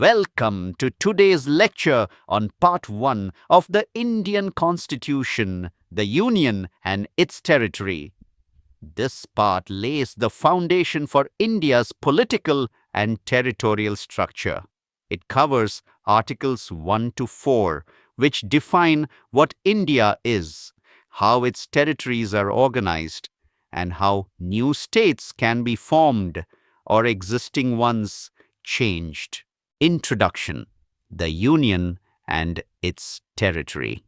Welcome to today's lecture on Part 1 of the Indian Constitution, the Union and its territory. This part lays the foundation for India's political and territorial structure. It covers Articles 1 to 4, which define what India is, how its territories are organized, and how new states can be formed or existing ones changed. Introduction: the Union and its territory.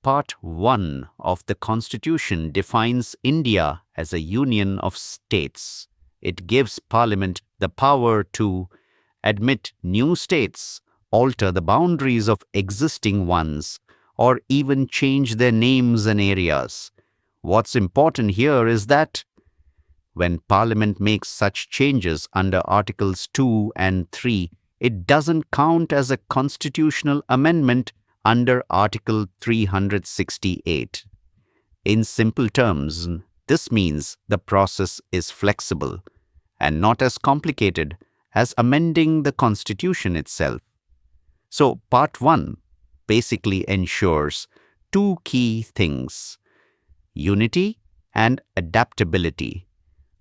Part 1 of the Constitution defines India as a union of states. It gives Parliament the power to admit new states, alter the boundaries of existing ones, or even change their names and areas. What's important here is that when Parliament makes such changes under Articles 2 and 3, it doesn't count as a constitutional amendment under Article 368. In simple terms, this means the process is flexible and not as complicated as amending the Constitution itself. So, Part 1 basically ensures two key things: unity and adaptability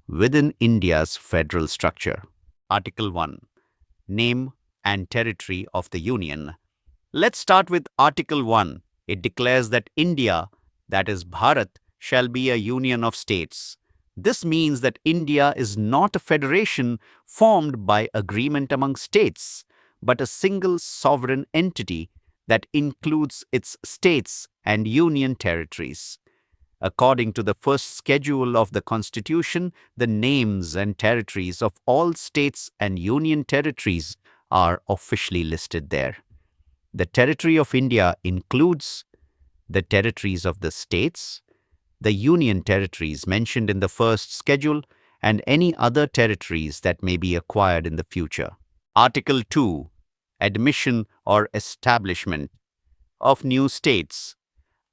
within India's federal structure. Article 1. Name and territory of the Union. Let's start with Article 1. It declares that India, that is Bharat, shall be a union of states. This means that India is not a federation formed by agreement among states, but a single sovereign entity that includes its states and union territories. According to the first schedule of the Constitution, the names and territories of all states and union territories are officially listed there. The territory of India includes the territories of the states, the union territories mentioned in the first schedule, and any other territories that may be acquired in the future. Article 2. Admission or establishment of new states.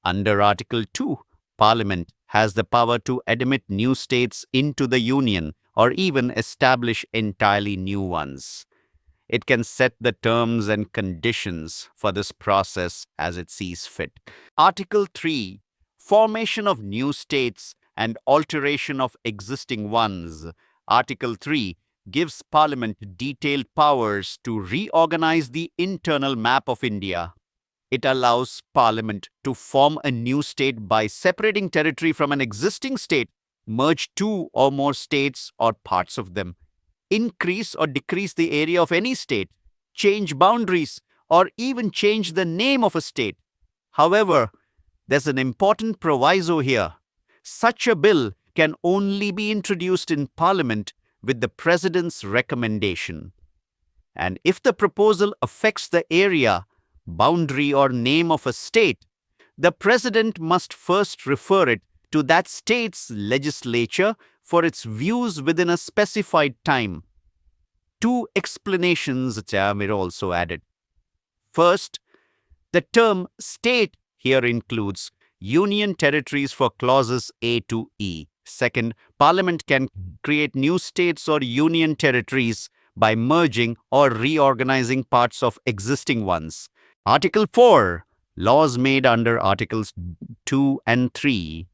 Under Article 2, Parliament has the power to admit new states into the Union or even establish entirely new ones. It can set the terms and conditions for this process as it sees fit. Article 3. Formation of new states and alteration of existing ones. Article 3 gives Parliament detailed powers to reorganize the internal map of India. It allows Parliament to form a new state by separating territory from an existing state, merge two or more states or parts of them, increase or decrease the area of any state, change boundaries, or even change the name of a state. However, there's an important proviso here. Such a bill can only be introduced in Parliament with the President's recommendation. And if the proposal affects the area, boundary, or name of a state, the President must first refer it to that state's legislature for its views within a specified time. Two explanations were also added. First, the term state here includes union territories for clauses A to E. Second, Parliament can create new states or union territories by merging or reorganizing parts of existing ones. Article 4. Laws made under Articles 2 and 3.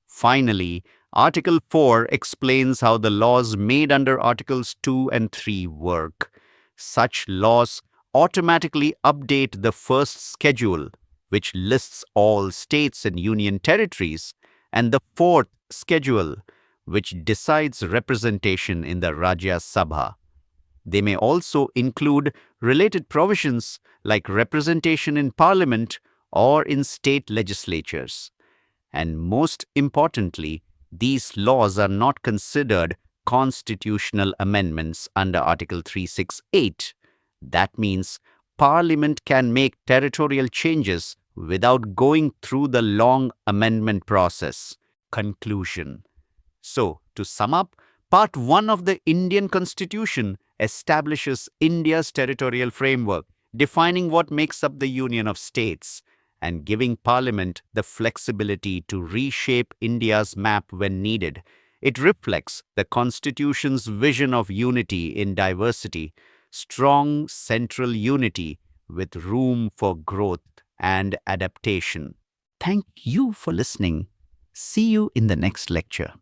Finally, Article 4 explains how the laws made under Articles 2 and 3 work. Such laws automatically update the first schedule, which lists all states and union territories, and the fourth schedule, which decides representation in the Rajya Sabha. They may also include related provisions like representation in Parliament or in state legislatures. And most importantly, these laws are not considered constitutional amendments under Article 368. That means Parliament can make territorial changes without going through the long amendment process. Conclusion. So, to sum up, Part 1 of the Indian Constitution establishes India's territorial framework, defining what makes up the Union of States, and giving Parliament the flexibility to reshape India's map when needed. It reflects the Constitution's vision of unity in diversity, strong central unity with room for growth and adaptation. Thank you for listening. See you in the next lecture.